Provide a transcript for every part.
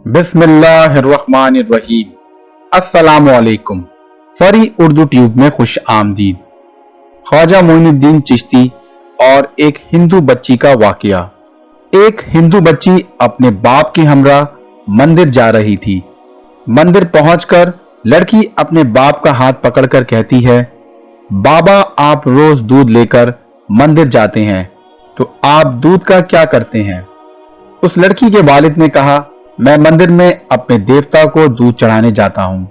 बिस्मिल्लाहिर्रहमानिर्रहीम। अस्सलामुअलैकुम। फरी उर्दू ट्यूब में खुश आमदीद। ख्वाजा मोइनुद्दीन चिश्ती और एक हिंदू बच्ची का वाकया। एक हिंदू बच्ची अपने बाप के हमरा मंदिर जा रही थी। मंदिर पहुंचकर लड़की अपने बाप का हाथ पकड़कर कहती है, बाबा आप रोज दूध लेकर मंदिर जाते हैं, तो आप दूध का क्या करते हैं? उस लड़की के वालिद ने कहा, मैं मंदिर में अपने देवता को दूध चढ़ाने जाता हूं।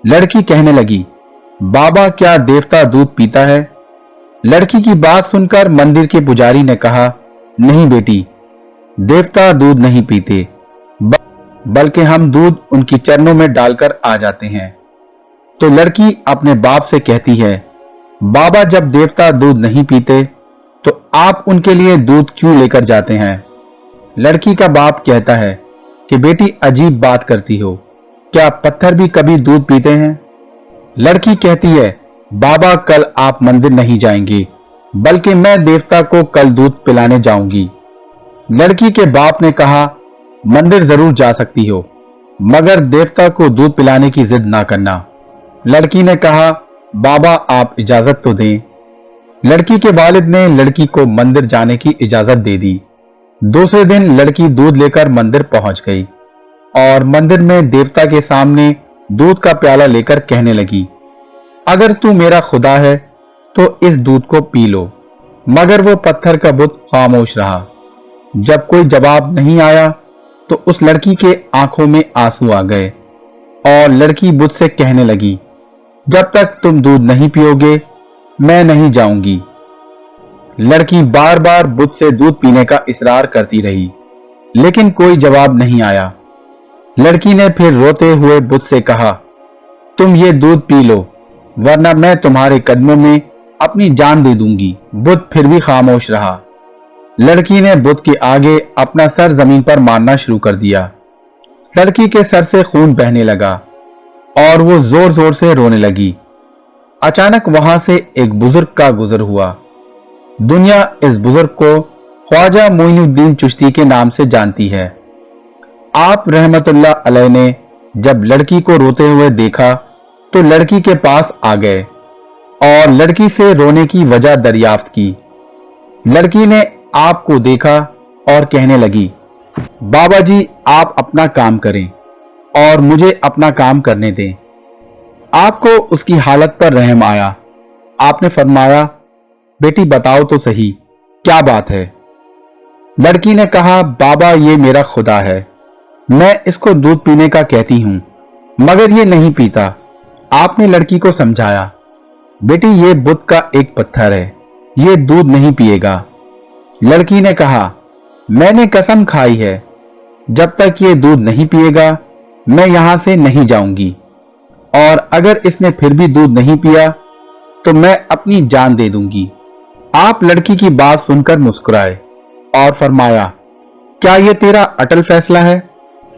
लड़की कहने लगी, बाबा क्या देवता दूध पीता है? लड़की की बात सुनकर मंदिर के पुजारी ने कहा, नहीं बेटी, देवता दूध नहीं पीते, बल्कि हम दूध उनकी चरणों में डालकर आ जाते हैं। तो लड़की अपने बाप से कहती है, बाबा जब देवता दूध नहीं पीते तो आप उनके लिए दूध क्यों लेकर जाते हैं? लड़की का बाप कहता है कि बेटी अजीब बात करती हो, क्या पत्थर भी कभी दूध पीते हैं? लड़की कहती है, बाबा कल आप मंदिर नहीं जाएंगे, बल्कि मैं देवता को कल दूध पिलाने जाऊंगी। लड़की के बाप ने कहा, मंदिर जरूर जा सकती हो, मगर देवता को दूध पिलाने की जिद ना करना। लड़की ने कहा, बाबा आप इजाजत तो दें। लड़की के वालिद ने लड़की को मंदिर जाने की इजाजत दे दी। दूसरे दिन लड़की दूध लेकर मंदिर पहुंच गई और मंदिर में देवता के सामने दूध का प्याला लेकर कहने लगी, अगर तू मेरा खुदा है तो इस दूध को पी लो। मगर वो पत्थर का बुत खामोश रहा। जब कोई जवाब नहीं आया तो उस लड़की के आंखों में आंसू आ गए और लड़की बुत से कहने लगी, जब तक तुम दूध नहीं पियोगे मैं नहीं जाऊंगी। लड़की बार बार बुत से दूध पीने का इसरार करती रही, लेकिन कोई जवाब नहीं आया। लड़की ने फिर रोते हुए बुत से कहा, तुम ये दूध पी लो, वरना मैं तुम्हारे कदमों में अपनी जान दे दूंगी। बुत फिर भी खामोश रहा। लड़की ने बुत के आगे अपना सर जमीन पर मारना शुरू कर दिया। लड़की के सर से खून बहने लगा और वो जोर जोर से रोने लगी। अचानक वहां से एक बुजुर्ग का गुजर हुआ। दुनिया इस बुजुर्ग को ख्वाजा मोइनुद्दीन चिश्ती के नाम से जानती है। आप रहमतुल्लाह अलैह ने जब लड़की को रोते हुए देखा तो लड़की के पास आ गए और लड़की से रोने की वजह दरियाफ्त की। लड़की ने आपको देखा और कहने लगी, बाबा जी आप अपना काम करें और मुझे अपना काम करने दें। आपको उसकी हालत पर रहम आया। आपने फरमाया, बेटी बताओ तो सही, क्या बात है? लड़की ने कहा, बाबा ये मेरा खुदा है, मैं इसको दूध पीने का कहती हूं, मगर ये नहीं पीता। आपने लड़की को समझाया, बेटी ये बुत का एक पत्थर है, ये दूध नहीं पिएगा। लड़की ने कहा, मैंने कसम खाई है, जब तक ये दूध नहीं पिएगा मैं यहां से नहीं जाऊंगी, और अगर इसने फिर भी दूध नहीं पिया तो मैं अपनी जान दे दूंगी। आप लड़की की बात सुनकर मुस्कुराए और फरमाया, क्या ये तेरा अटल फैसला है?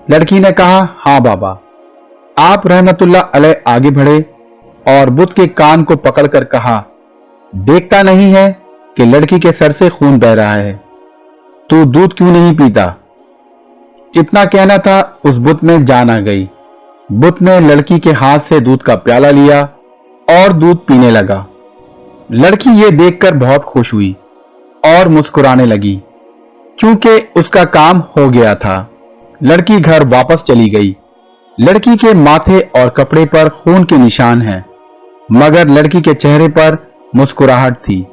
लड़की ने कहा, हां बाबा। आप रहमतुल्लाह अलैह आगे बढ़े और बुत के कान को पकड़कर कहा, देखता नहीं है कि लड़की के सर से खून बह रहा है, तू दूध क्यों नहीं पीता? जितना कहना था उस बुत में जान आ गई। बुत ने लड़की के हाथ से दूध का प्याला लिया और दूध पीने लगा। लड़की ये देखकर बहुत खुश हुई और मुस्कुराने लगी, क्योंकि उसका काम हो गया था। लड़की घर वापस चली गई। लड़की के माथे और कपड़े पर खून के निशान हैं, मगर लड़की के चेहरे पर मुस्कुराहट थी।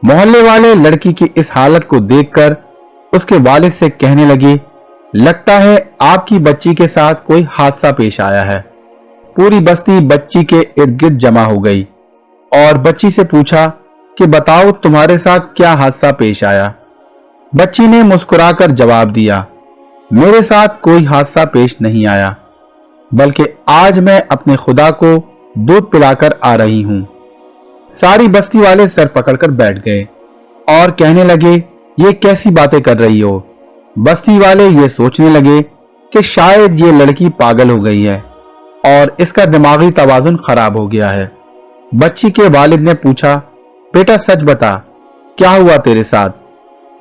मोहल्ले वाले लड़की की इस हालत को देखकर उसके वालिद से कहने लगे, लगता है आपकी बच्ची के साथ कोई हादसा पेश आया है। पूरी बस्ती बच्ची के इर्द गिर्द जमा हो गई और बच्ची से पूछा कि बताओ तुम्हारे साथ क्या हादसा पेश आया? बच्ची ने मुस्कुराकर जवाब दिया, मेरे साथ कोई हादसा पेश नहीं आया, बल्कि आज मैं अपने खुदा को दूध पिलाकर आ रही हूं। सारी बस्ती वाले सर पकड़कर बैठ गए और कहने लगे, ये कैसी बातें कर रही हो? बस्ती वाले ये सोचने लगे कि शायद ये लड़की पागल हो गई है और इसका दिमागी तवाजुन खराब हो गया है। बच्ची के वालिद ने पूछा, बेटा सच बता, क्या हुआ तेरे साथ?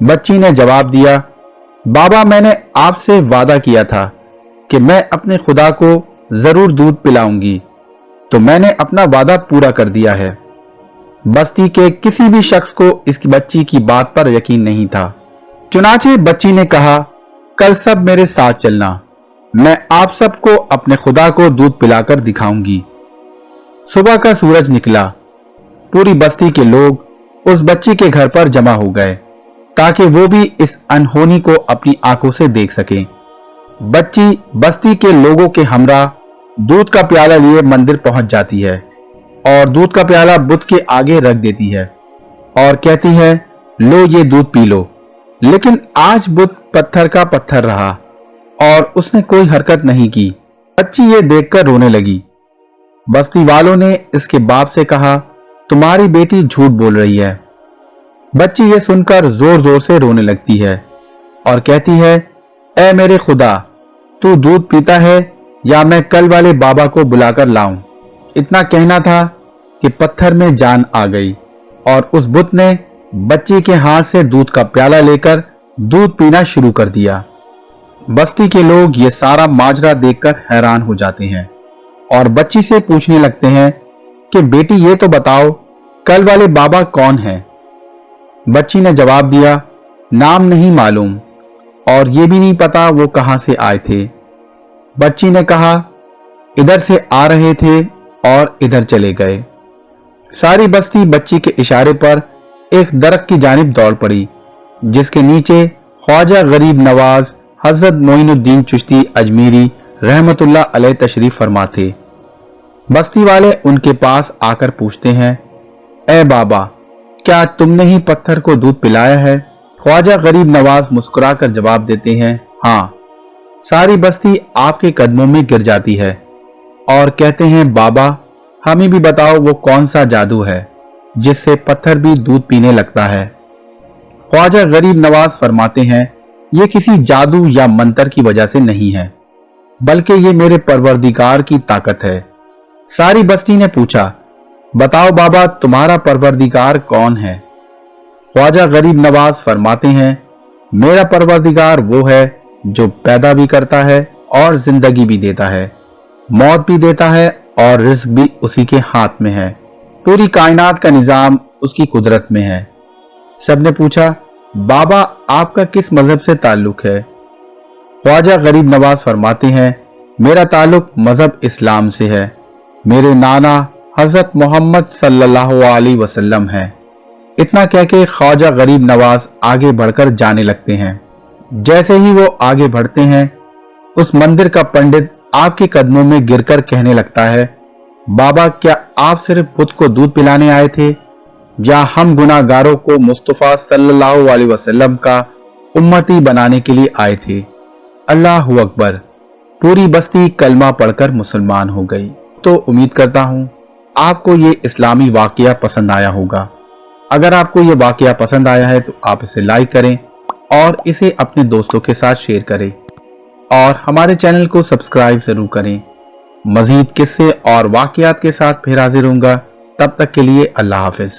बच्ची ने जवाब दिया, बाबा मैंने आपसे वादा किया था कि मैं अपने खुदा को जरूर दूध पिलाऊंगी, तो मैंने अपना वादा पूरा कर दिया है। बस्ती के किसी भी शख्स को इस बच्ची की बात पर यकीन नहीं था। चुनाचे बच्ची ने कहा, कल सब मेरे साथ चलना, मैं आप सबको अपने खुदा को दूध पिलाकर दिखाऊंगी। सुबह का सूरज निकला। पूरी बस्ती के लोग उस बच्ची के घर पर जमा हो गए ताकि वो भी इस अनहोनी को अपनी आंखों से देख सके। बच्ची बस्ती के लोगों के हमरा दूध का प्याला लिए मंदिर पहुंच जाती है और दूध का प्याला बुत के आगे रख देती है और कहती है, लो ये दूध पी लो। लेकिन आज बुत पत्थर का पत्थर रहा और उसने कोई हरकत नहीं की। बच्ची ये देखकर रोने लगी। बस्ती वालों ने इसके बाप से कहा, तुम्हारी बेटी झूठ बोल रही है। बच्ची ये सुनकर जोर जोर से रोने लगती है और कहती है, ऐ मेरे खुदा, तू दूध पीता है या मैं कल वाले बाबा को बुलाकर लाऊं। इतना कहना था कि पत्थर में जान आ गई और उस बुत ने बच्ची के हाथ से दूध का प्याला लेकर दूध पीना शुरू कर दिया। बस्ती के लोग ये सारा माजरा देखकर हैरान हो जाते हैं और बच्ची से पूछने लगते हैं कि बेटी ये तो बताओ, कल वाले बाबा कौन है? बच्ची ने जवाब दिया, नाम नहीं मालूम और ये भी नहीं पता वो कहां से आए थे। बच्ची ने कहा, इधर से आ रहे थे और इधर चले गए। सारी बस्ती बच्ची के इशारे पर एक दरख्त की जानिब दौड़ पड़ी जिसके नीचे ख्वाजा गरीब नवाज हजरत मोइनुद्दीन चिश्ती अजमेरी रहमतुल्लाह अलैह तशरीफ फरमा थे। बस्ती वाले उनके पास आकर पूछते हैं, ए बाबा, क्या तुमने ही पत्थर को दूध पिलाया है? ख्वाजा गरीब नवाज मुस्कुराकर जवाब देते हैं, हाँ। सारी बस्ती आपके कदमों में गिर जाती है और कहते हैं, बाबा हमें भी बताओ वो कौन सा जादू है जिससे पत्थर भी दूध पीने लगता है। ख्वाजा गरीब नवाज फरमाते हैं, ये किसी जादू या मंत्र की वजह से नहीं है, बल्कि ये मेरे परवरदिगार की ताकत है। सारी बस्ती ने पूछा, बताओ बाबा, तुम्हारा परवरदिगार कौन है? ख्वाजा गरीब नवाज फरमाते हैं, मेरा परवरदिगार वो है जो पैदा भी करता है और जिंदगी भी देता है, मौत भी देता है और रिज्क भी उसी के हाथ में है। पूरी कायनात का निजाम उसकी कुदरत में है। सबने पूछा, बाबा आपका किस मजहब से ताल्लुक है? ख्वाजा गरीब नवाज फरमाते हैं, मेरा ताल्लुक मजहब इस्लाम से है। मेरे नाना हजरत मोहम्मद सल्लल्लाहु अलैहि वसल्लम है। इतना कह के ख्वाजा गरीब नवाज आगे बढ़कर जाने लगते हैं। जैसे ही वो आगे बढ़ते हैं, उस मंदिर का पंडित आपके कदमों में गिरकर कहने लगता है, बाबा क्या आप सिर्फ बुत को दूध पिलाने आए थे या हम गुनाहगारों को मुस्तफा सल्लल्लाहु अलैहि वसल्लम का उम्मती बनाने के लिए आए थे? अल्लाहु अकबर। पूरी बस्ती कलमा पढ़कर मुसलमान हो गई। तो उम्मीद करता हूं आपको ये इस्लामी वाकया पसंद आया होगा। अगर आपको ये वाकया पसंद आया है तो आप इसे लाइक करें और इसे अपने दोस्तों के साथ शेयर करें और हमारे चैनल को सब्सक्राइब जरूर करें। मजीद किस्से और वाकयात के साथ फिर हाजिर होऊंगा। तब तक के लिए अल्लाह हाफिज।